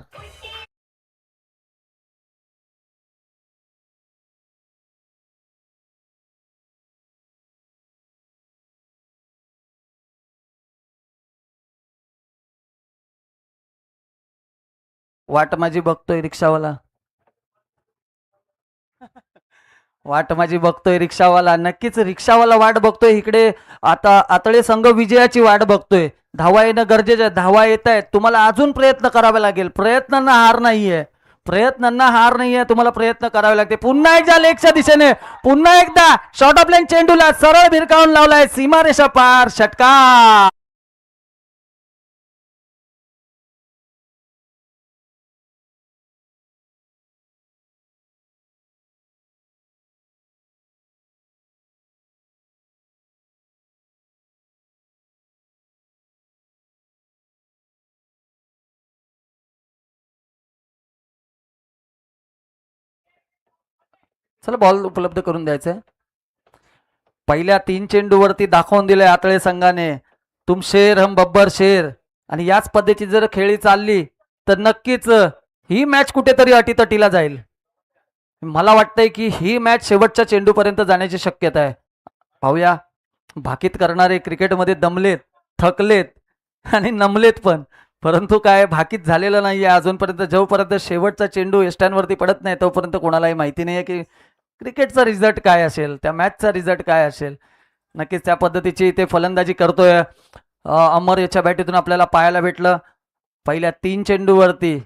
वाट माझी बघतोय रिक्षावाला. वाट माझी बघतोय रिक्षावाला. नक्कीच रिक्षावाला वाट बघतोय. इकडे आता आतळे संघ विजयाची वाट बघतोय. धावा येणं गरजेचं आहे. धावा येत आहेत. तुम्हाला अजून प्रयत्न करावे लागेल. प्रयत्नांना हार नाहीये. तुम्हाला प्रयत्न करावे लागते. पुन्हा एकदा लेगच्या दिशेने, पुन्हा एकदा शॉर्ट ऑफ लाईन चेंडूला सरळ भिरकावून लावलाय सीमारेषा पार. षटकार. चला बॉल उपलब्ध करून द्यायचंय. पहिल्या 3 चेंडूवरती दाखवून दिलंय आतळे संघाने, तुम शेर हम बब्बर शेर. आणि याच पद्धतीची जर खेळी चालली तर नक्कीच ही मॅच कुठेतरी अटीतटीला जाईल. मला वाटतंय की ही मॅच शेवटच्या चेंडूपर्यंत जाण्याची शक्यता आहे. पाहूया. भाकीत करणारे क्रिकेटमध्ये दमलेत, थकलेत आणि नमलेत पण, परंतु काय भाकीत झालेलं नाहीये अजूनपर्यंत. जोपर्यंत शेवटचा चेंडू एस्टँडवरती पडत नाही तोपर्यंत कोणालाही माहिती नाहीये की क्रिकेटचा रिझल्ट काय असेल, त्या मॅचचा रिझल्ट काय असेल. नक्कीच त्या पद्धतीची इथे फलंदाजी करतोय अमर. याच्या बॅटीतून आपल्याला पाहायला भेटलं पहिल्या 3 चेंडूवरती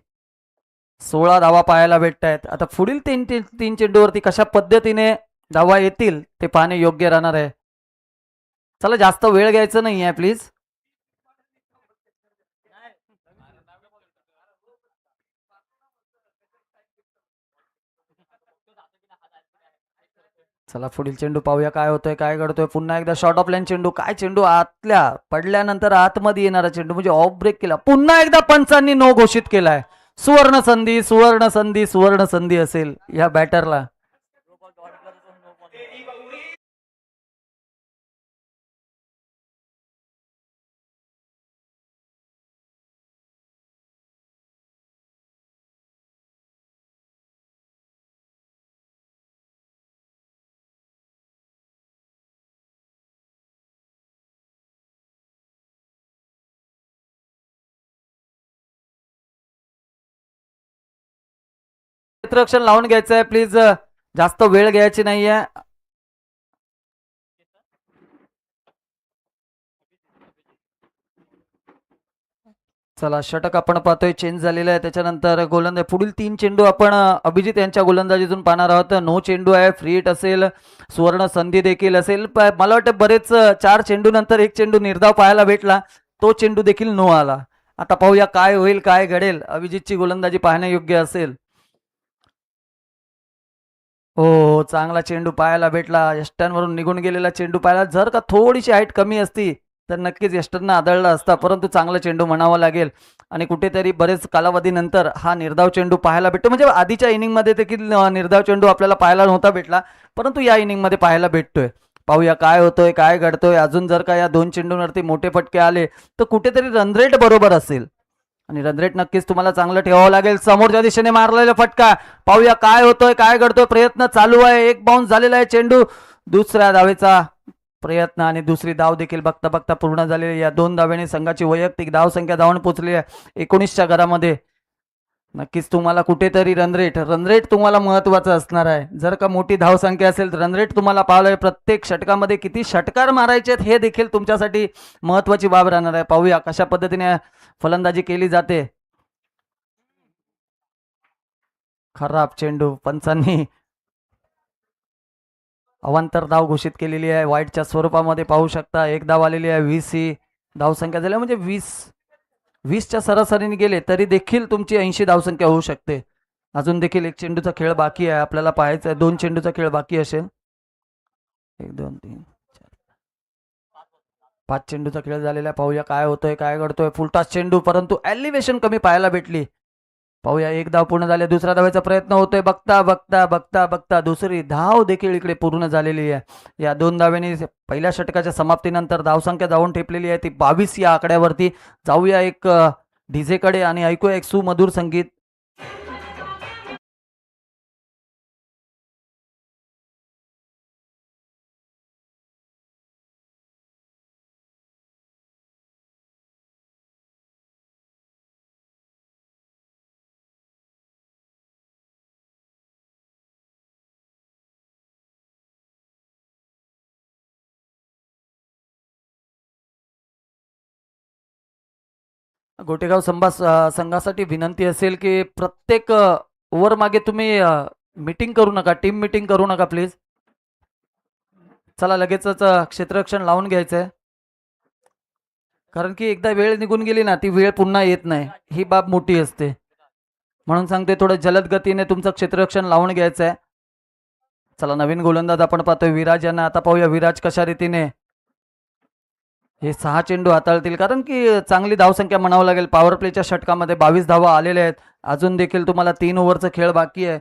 16 धावा पाहायला भेटत आहेत. आता पुढील तीन चेंडूवरती कशा पद्धतीने धावा येतील ते पाहणे योग्य राहणार आहे. चला जास्त वेळ घ्यायचा नाही आहे प्लीज. चला पुढील चेंडू पाहूया काय होतोय, काय घडतोय. पुन्हा एकदा शॉर्ट ऑफ लाईन चेंडू. काय चेंडू आतल्या पडल्यानंतर आतमध्ये येणारा चेंडू म्हणजे ऑफ ब्रेक केला. पुन्हा एकदा पंचांनी नो घोषित केलाय. सुवर्ण संधी, सुवर्ण संधी, सुवर्ण संधी असेल या बॅटरला. क्षेत्ररक्षण लावून घ्यायचं आहे प्लीज. जास्त वेळ घ्यायची नाहीये. चला षटक आपण पाहतोय चेंज झालेलं आहे. त्याच्यानंतर गोलंदाज पुढील 3 चेंडू आपण अभिजित यांच्या गोलंदाजीतून पाहणार आहोत. नो चेंडू आहे, फ्री हिट असेल, सुवर्ण संधी देखील असेल. मला वाटतं बरेच 4 चेंडू नंतर एक चेंडू निर्धाव पाहायला भेटला, तो चेंडू देखील नो आला. आता पाहूया काय होईल, काय घडेल. अभिजितची गोलंदाजी पाहण्यायोग्य असेल. हो, चांगला चेंडू पाहायला भेटला. यष्टांवरून निघून गेलेला चेंडू पाहायला. जर का थोडीशी हाईट कमी असती तर नक्कीच यष्टांना आदळला असता, परंतु चांगला चेंडू म्हणावा लागेल. आणि कुठेतरी बरेच कालावधीनंतर हा निर्धाव चेंडू पाहायला भेटतो. म्हणजे आधीच्या इनिंगमध्ये देखील निर्धाव चेंडू आपल्याला पाहायला नव्हता भेटला, परंतु या इनिंगमध्ये पाहायला भेटतोय. पाहूया काय होतोय, काय घडतोय. अजून जर का या 2 चेंडूंवरती मोठे फटके आले तर कुठेतरी रनरेट बरोबर असेल, आणि रनरेट नक्कीच तुम्हाला चांगलं ठेवावं लागेल. समोरच्या दिशेने मारलेला फटका. पाहूया काय होतोय, काय घडतोय. प्रयत्न चालू आहे. एक बाउन्स झालेला आहे चेंडू. दुसऱ्या धावेचा प्रयत्न आणि दुसरी धाव देखील बघता बघता पूर्ण झालेली. या 2 धावेने संघाची वैयक्तिक धाव संख्या धावून पोहोचली आहे 19च्या घरामध्ये. नक्कीच तुम्हाला कुठेतरी रनरेट तुम्हाला महत्वाचं असणार आहे. जर का मोठी धावसंख्या असेल तर रनरेट तुम्हाला पाहायला प्रत्येक षटकामध्ये किती षटकार मारायचे हे देखील तुमच्यासाठी महत्वाची बाब राहणार आहे. पाहूया कशा पद्धतीने फलंदाजी केली जाते. खराब चेंडू. पंचांनी अवांतर धाव घोषित केलेली आहे. वाईटच्या स्वरूपामध्ये पाहू शकता. एक धाव आलेली आहे. 20 ही धावसंख्या झाली, म्हणजे 20च्या सरासरीने गेले तरी देखील तुमची 80 धावसंख्या होऊ शकते. अजून देखील एक चेंडूचा खेळ बाकी आहे, आपल्याला पाहायचा आहे. 2 चेंडूचा खेळ बाकी असेल. 1 2 3 4 5 चेंडूचा खेळ झालेला आहे. पाहूया काय होतोय, काय घडतोय. फुलटॉस चेंडू, परंतु एलिव्हेशन कमी पाहायला भेटली. पाहूया एक धाव पूर्ण झाली. दुसऱ्या धावेचा प्रयत्न होतोय. बघता बघता बघता बघता दुसरी धाव देखील इकडे पूर्ण झालेली आहे. या 2 धावेने पहिल्या षटकाच्या समाप्तीनंतर धावसंख्या जाऊन ठेपलेली आहे ती 22 या आकड्यावरती. जाऊया एक डीजेकडे आणि ऐकूया एक सुमधुर संगीत. गोटेगाव संघासाठी विनंती असेल की प्रत्येक ओव्हर मागे तुम्ही मीटिंग करू नका, टीम मीटिंग करू नका प्लीज. चला लगेचच क्षेत्ररक्षण लावून घ्यायचंय, कारण की एकदा वेळ निघून गेली ना ती वेळ पुन्हा येत नाही, ही बाब मोठी असते. म्हणून सांगते थोडं जलद गतीने तुमचं क्षेत्ररक्षण लावून घ्यायचंय. चला नवीन गोलंदाज आपण पाहतोय विराज यांना. आता पाहूया विराज कशा रीतीने हे 6 चेंडू हाताळतील, कारण की चांगली धावसंख्या म्हणावं लागेल. पॉवर प्लेच्या षटकामध्ये 22 धावा आलेल्या आहेत. अजून देखील तुम्हाला 3 ओव्हरचा खेळ बाकी आहे.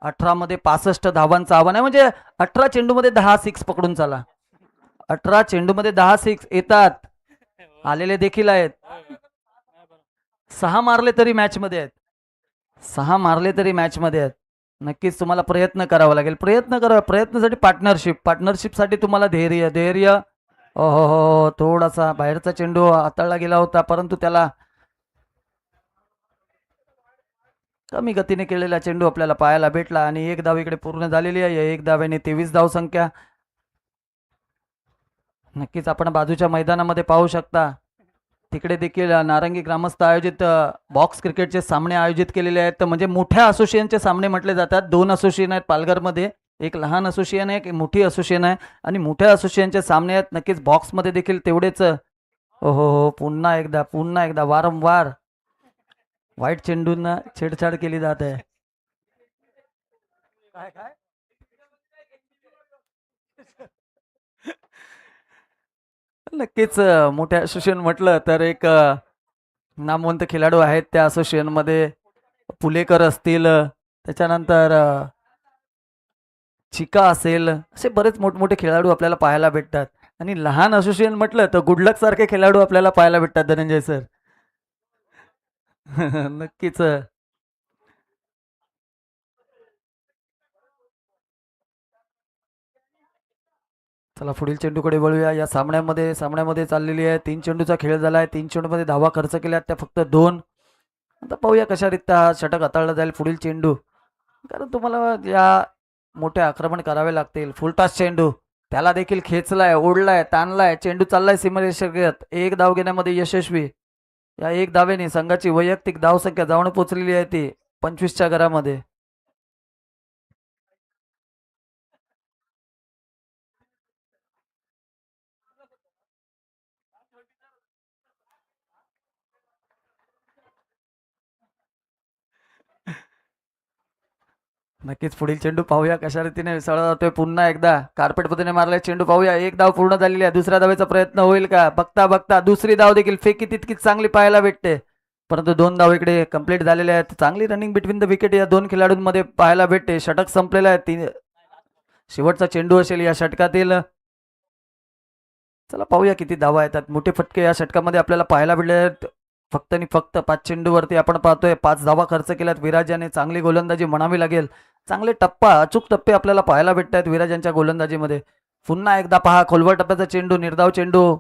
18 मध्ये 65 धावांचं आव्हान आहे, म्हणजे 18 चेंडूमध्ये 10 सिक्स पकडून चाला. 18 चेंडूमध्ये 10 सिक्स येतात, आलेले देखील आहेत. 6 मारले तरी मॅच मध्ये आहेत, 6 मारले तरी मॅच मध्ये आहेत. नक्कीच तुम्हाला प्रयत्न करावा लागेल, प्रयत्न करा. प्रयत्नासाठी पार्टनरशिपसाठी तुम्हाला धैर्य. हो, थोडासा बाहेरचा चेंडू हाताळला गेला होता, परंतु त्याला कमी गतीने केलेला चेंडू आपल्याला पाहायला भेटला आणि एक धाव इकडे पूर्ण झालेली आहे. एक धावेने 23 धाव संख्या. नक्कीच आपण बाजूच्या मैदानामध्ये पाहू शकता तिकडे देखील नारंगी ग्रामस्थ आयोजित बॉक्स क्रिकेटचे सामने आयोजित केलेले आहेत. म्हणजे मोठ्या असोसिएशनचे सामने म्हटले जातात. 2 असोसिएशन आहेत पालघरमध्ये, एक लहान असोसिएशन आहे, एक मोठी असोसिएशन आहे आणि मोठ्या असोसिएशनचे सामने आहेत. नक्कीच बॉक्समध्ये देखील तेवढेच. हो हो हो, पुन्हा एकदा वारंवार वाईट चेंडूंना छेडछाड केली जात आहे. नक्कीच मोठ्या असोसिएशन म्हटलं तर एक नामवंत खेळाडू आहेत त्या असोसिएशनमध्ये. पुलेकर असतील, त्याच्यानंतर चिका असेल, असे बरेच मोठमोठे खेळाडू आपल्याला पाहायला भेटतात. आणि लहान असोसिएशन म्हटलं तर गुडलक सारखे खेळाडू आपल्याला पाहायला भेटतात धनंजय सर. नक्कीच. चला पुढील चेंडूकडे वळूया. या सामन्यामध्ये चाललेली आहे. 3 चेंडूचा खेळ झाला आहे. 3 चेंडूमध्ये धावा खर्च केल्या त्या फक्त 2. आता पाहूया कशा रीत्या हा षटक हाताळला जाईल पुढील चेंडू, कारण तुम्हाला या मोठे आक्रमण करावे लागतील. फुलटॉस चेंडू, त्याला देखील खेचलाय, ओढलाय, ताणलाय, चेंडू चाललाय सीमारेषेत. एक धाव घेण्यामध्ये यशस्वी. या एक धावेने संघाची वैयक्तिक धावसंख्या जाऊन पोहोचलेली आहे ती 25च्या घरामध्ये. नक्कीच पुढील चेंडू पाहूया कशा रीतीने विसळला जातोय. पुन्हा एकदा कार्पेट पद्धतीने मारलाय चेंडू. पाहूया, एक धाव पूर्ण झालेली आहे. दुसऱ्या धावेचा प्रयत्न होईल का? बघता बघता दुसरी धाव देखील फेकी तितकीच चांगली पाहायला भेटते, परंतु 2 धाव इकडे कंप्लीट झालेल्या आहेत. चांगली रनिंग बिटवीन द विकेट या 2 खेळाडूंमध्ये पाहायला भेटते. षटक संपलेलं आहे. शेवटचा चेंडू असेल या षटकातील. चला पाहूया किती धावा येतात. मोठे फटके या षटकामध्ये आपल्याला पाहायला भेटले आहेत. फक्त आणि फक्त 5 चेंडूवरती आपण पाहतोय 5 धावा खर्च केल्यात विराज याने. चांगली गोलंदाजी म्हणावी लागेल. चांगले अचूक टप्पे आपल्याला पाहायला भेटत आहेत विराज यांच्या गोलंदाजीमध्ये. पुन्हा एकदा पहा, खोलवर टप्प्याचा चेंडू, निर्धाव चेंडू.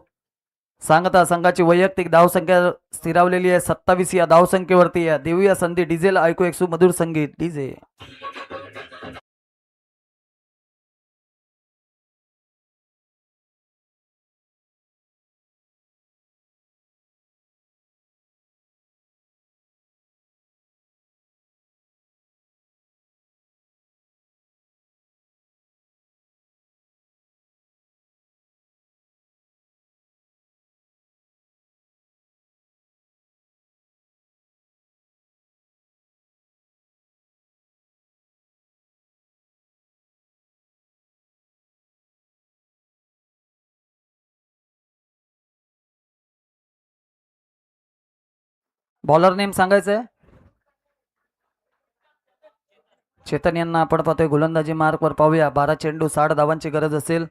सांगता संघाची वैयक्तिक धावसंख्या स्थिरावलेली आहे 27 या धावसंख्येवरती. देऊया संधी डीजेला, ऐकू एक सुमधुर संगीत. डीजे. बॉलर नेम सांगायचंय. चेतन यांना आपण पाहतोय गोलंदाजी मार्कवर. पाहूया, 12 चेंडू 60 धावांची गरज असेल.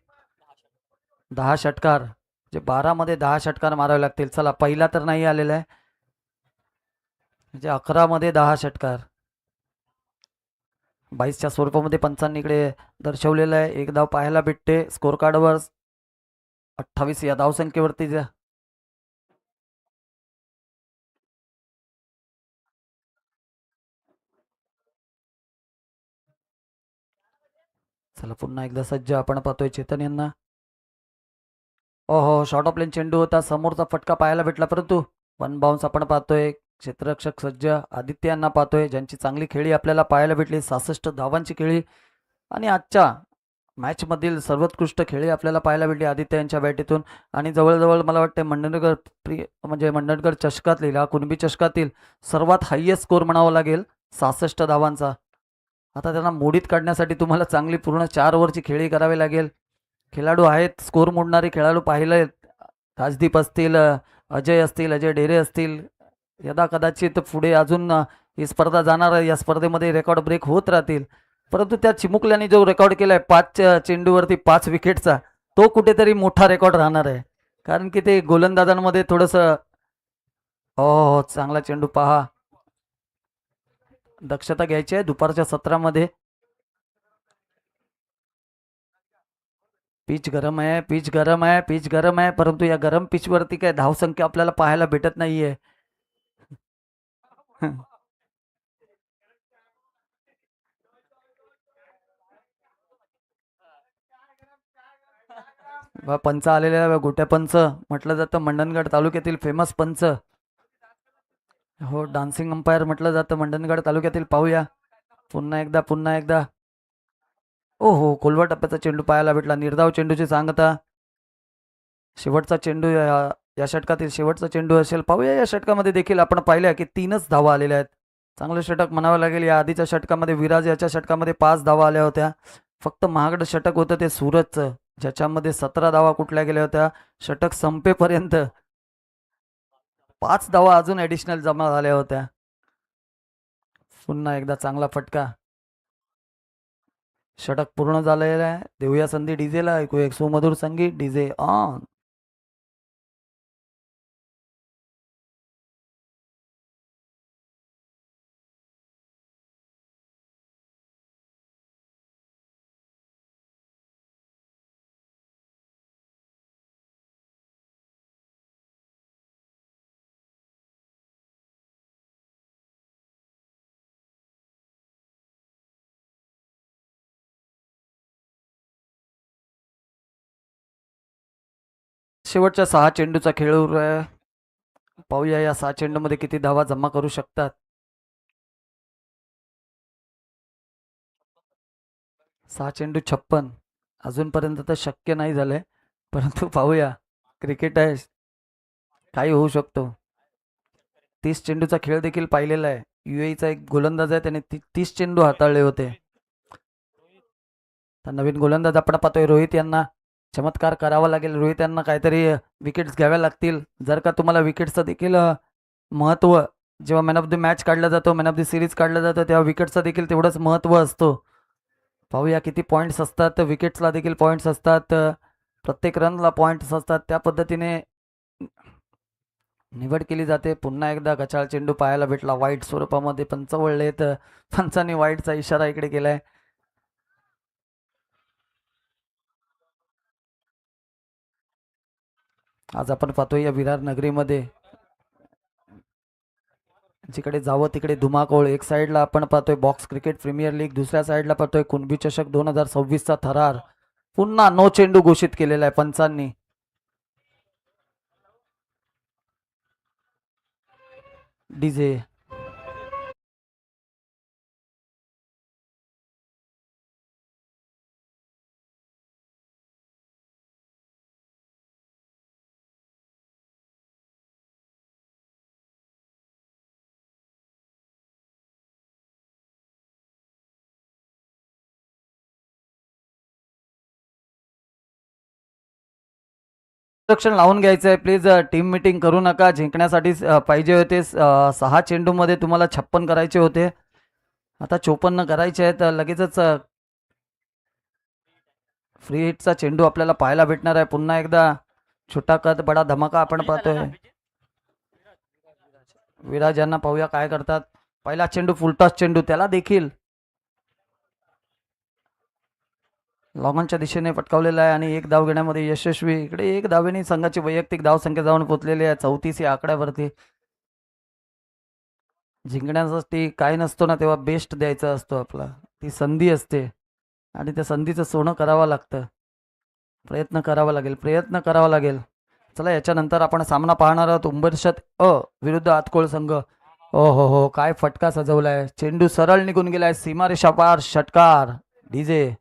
10 षटकार, म्हणजे 12 मध्ये 10 षटकार मारावे लागतील. चला, पहिला तर नाही आलेला आहे, म्हणजे 11 मध्ये 10 षटकार. 22च्या स्वरूपामध्ये पंचांनी इकडे दर्शवलेलं आहे. एक धाव पाहायला भेटते स्कोर कार्डवर 28 या धावसंख्येवरती. चला पुन्हा एकदा सज्ज आपण पाहतोय चेतन यांना. ओहो, शॉर्ट ऑफ लेन चेंडू होता, समोरचा फटका पाहायला भेटला, परंतु 1 बाउन्स आपण पाहतोय. क्षेत्ररक्षक सज्ज आदित्य यांना पाहतोय, ज्यांची चांगली खेळी आपल्याला पाहायला भेटली. 66 धावांची खेळी आणि आजच्या मॅचमधील सर्वोत्कृष्ट खेळी आपल्याला पाहायला भेटली आदित्य यांच्या बॅटीतून. आणि जवळजवळ मला वाटते मंडणगड चषकातील, हा कुणबी चषकातील सर्वात हायेस्ट स्कोर म्हणावा लागेल, 66 धावांचा. आता त्यांना मोडीत काढण्यासाठी तुम्हाला चांगली पूर्ण 4 ओव्हरची खेळी करावी लागेल. खेळाडू आहेत, स्कोर मोडणारे खेळाडू पाहिले. राजदीप असतील, अजय असतील, अजय डेरे असतील. यदा कदाचित पुढे अजून ही स्पर्धा जाणार आहे. या स्पर्धेमध्ये रेकॉर्ड ब्रेक होत राहतील, परंतु त्या चिमुकल्याने जो रेकॉर्ड केलाय 5 चेंडूवरती 5 विकेटचा, तो कुठेतरी मोठा रेकॉर्ड राहणार आहे. कारण की ते गोलंदाजांमध्ये थोडंसं. हो, चांगला चेंडू पहा. दक्षता घ्यायची आहे दुपारच्या सत्रामध्ये. पिच गरम आहे, पिच गरम आहे, पिच गरम आहे, परंतु या गरम पिचवरती काय धावसंख्या आपल्याला पाहायला भेटत नाहीये. पंच आलेले आहे, गोट्या पंच म्हटलं जातं, मंडणगड तालुक्यातील फेमस पंच. हो, डान्सिंग अंपायर म्हटलं जातं मंडणगड तालुक्यातील. पाहूया पुन्हा एकदा. ओ हो, खोलवर टप्प्याचा चेंडू पाहायला भेटला. निर्धाव चेंडूची सांगता. शेवटचा चेंडू या षटकातील शेवटचा चेंडू असेल. पाहूया या षटकामध्ये देखील आपण पाहिल्या की 3च धावा आलेल्या आहेत. चांगलं षटक म्हणावं लागेल. या आधीच्या षटकामध्ये विराज याच्या षटकामध्ये 5 धावा आल्या होत्या. फक्त महागडं षटक होतं ते सूरजचं, ज्याच्यामध्ये 17 धावा कुठल्या गेल्या होत्या. षटक संपेपर्यंत 5 धावा अजून ॲडिशनल जमा झाल्या होत्या. पुन्हा एकदा चांगला फटका. षटक पूर्ण झालेलं आहे. देऊया संधी डीजेला. ऐकूया एक सुमधुर संगीत. DJ on. शेवटच्या 6 चेंडूचा खेळ उरला आहे. पाहूया या 6 चेंडूमध्ये किती धावा जमा करू शकतात. 6 चेंडू 56. अजूनपर्यंत तर शक्य नाही झालंय, परंतु पाहूया. क्रिकेट आहे, काही होऊ शकतो. 30 चेंडूचा खेळ देखील पाहिलेला आहे. UAEचा एक गोलंदाज आहे, त्याने 30 चेंडू हाताळले होते. तर नवीन गोलंदाज आपण पाहतोय रोहित यांना. चमत्कार करावा लागेल. रोहित यांना काहीतरी विकेट्स घ्याव्या लागतील. जर का तुम्हाला विकेट्सचं देखील महत्त्व, जेव्हा मॅन ऑफ द मॅच काढला जातो, मॅन ऑफ द सिरीज काढला जातो, तेव्हा विकेटचं देखील तेवढंच महत्त्व असतो. पाहूया किती पॉईंट्स असतात. विकेट्सला देखील पॉईंट्स असतात, प्रत्येक रनला पॉईंट्स असतात. त्या पद्धतीने निवड केली जाते. पुन्हा एकदा गचाळ चेंडू पाहायला भेटला. वाईट स्वरूपामध्ये पंच वळलेत. पंचांनी वाईटचा इशारा इकडे केलाय. आज आपण पाहतोय या विरार नगरीमध्ये जिकडे जावं तिकडे धुमाकूळ. एक साईडला आपण पाहतोय बॉक्स क्रिकेट प्रीमियर लीग, दुसऱ्या साईडला पाहतोय कुणबी चषक 2026चा थरार. पुन्हा नो चेंडू घोषित केलेला आहे पंचांनी. डीजे इंस्ट्रक्शन लावून घ्यायचं आहे प्लीज. टीम मीटिंग करू नका. जिंकण्यासाठी पाहिजे होते 6 चेंडूमध्ये तुम्हाला 56 करायचे होते, आता 54 करायचे आहेत. लगेचच फ्री हिटचा चेंडू आपल्याला पाहायला भेटणार आहे. पुन्हा एकदा छोटा कद बडा धमाका आपण पाहतोय. विराज यांना पाहूया काय करतात. पहिला चेंडू फुलटॉस चेंडू, त्याला देखील लॉंगॉनच्या दिशेने पटकावलेला आहे आणि 1 धाव घेण्यामध्ये यशस्वी. इकडे 1 धावेने संघाची वैयक्तिक धावसंख्या जाऊन पोहोचलेली आहे 34 या आकड्यावरती. जिंकण्यासाठी काय नसतो ना, तेव्हा बेस्ट द्यायचा असतो आपला. ती संधी असते आणि त्या संधीचं सोनं करावं लागतं. प्रयत्न करावा लागेल. चला, याच्यानंतर आपण सामना पाहणार आहोत. उंबरशत विरुद्ध आतकोळ संघ. ओ हो, काय फटका सजवलाय. चेंडू सरळ निघून गेलाय सीमारेषा पार. षटकार. डीजे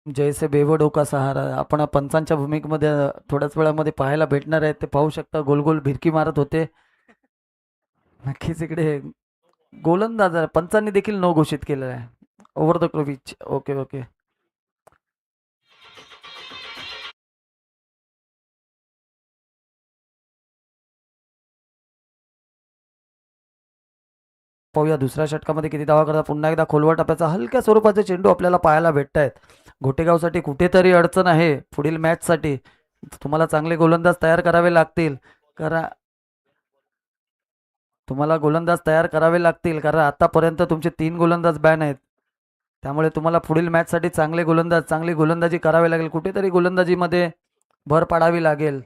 जैसे बेवडो का सहारा आपण पंचांच्या भूमिकेमध्ये थोड्याच वेळामध्ये पाहायला भेटणार आहे. ते पाहू शकता, गोल गोल भिरकी मारत होते. नक्कीच इकडे गोलंदाज पंचांनी देखील नो घोषित केलेला आहे. ओव्हर द क्रोविच. ओके. पाहूया दुसऱ्या षटकामध्ये किती धावा करतात. पुन्हा एकदा खोलवर टप्प्याचा हलक्या स्वरूपाचे चेंडू आपल्याला पाहायला भेटत आहेत. घोटेगावसाठी कुठेतरी अडचण आहे पुढील मॅचसाठी. तुम्हाला चांगले गोलंदाज तयार करावे लागतील. कारण आतापर्यंत तुमचे 3 गोलंदाज बॅन आहेत. त्यामुळे तुम्हाला पुढील मॅचसाठी चांगली गोलंदाजी करावी लागेल. कुठेतरी गोलंदाजीमध्ये भर पाडावी लागेल.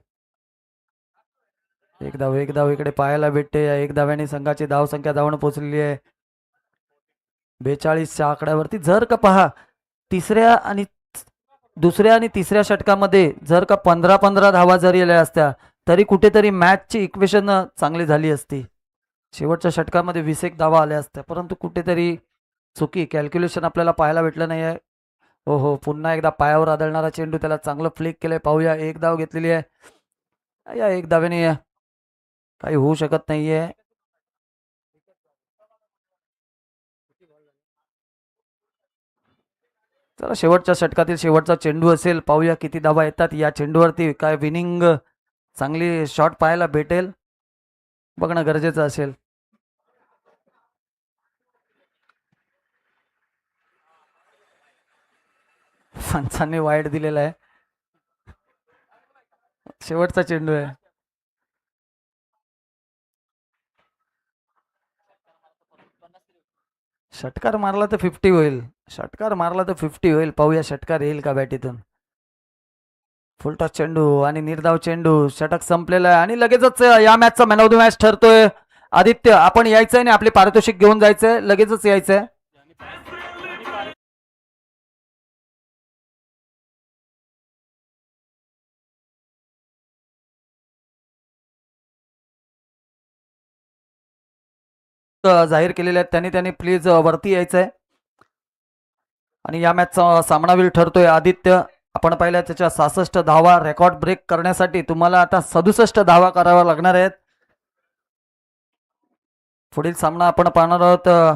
एक धाव इकडे पाहायला भेटते. या एक धाव्याने संघाची धावसंख्या धावून पोहोचलेली आहे 42च्या आकड्यावरती. जर का पहा दुसऱ्या आणि तिसऱ्या षटकामध्ये जर का 15-15 धावा जरी आल्या असत्या तरी कुठेतरी मॅचची इक्वेशन चांगली झाली असती. शेवटच्या षटकामध्ये 21 धावा आल्या असत्या, परंतु कुठेतरी चुकी कॅल्क्युलेशन आपल्याला पाहायला भेटलं नाही आहे. हो, पुन्हा एकदा पायावर आदळणारा चेंडू, त्याला चांगलं फ्लिक केलंय. पाहूया, एक धाव घेतलेली आहे. या एक धावेने काही होऊ शकत नाहीये. चला, शेवटच्या षटकातील शेवटचा चेंडू असेल. पाहूया किती धावा येतात या चेंडूवरती. काय विनिंग चांगली शॉट पाहायला भेटेल बघणं गरजेचं असेल. पंचांनी वाईट दिलेला आहे. शेवटचा चेंडू आहे. षटकार मारला तर 50 होईल. पाहूया षटकार येईल का बॅटीतून. फुलटॉस चेंडू आणि निर्धाव चेंडू. षटक संपलेलं आहे आणि लगेचच या मॅचचा मॅन ऑफ द मॅच ठरतोय आदित्य. आपण यायचंय आणि आपले पारितोषिक घेऊन जायचंय, लगेचच यायचंय. जाहीर केलेले आहेत त्यांनी प्लीज वरती यायचंय. आणि या मॅचचा सामनावीर ठरतोय आदित्य. आपण पाहिलं त्याच्या 66 धावा रेकॉर्ड ब्रेक करण्यासाठी तुम्हाला आता 67 धावा कराव्या लागणार आहेत. पुढील सामना आपण पाहणार आहोत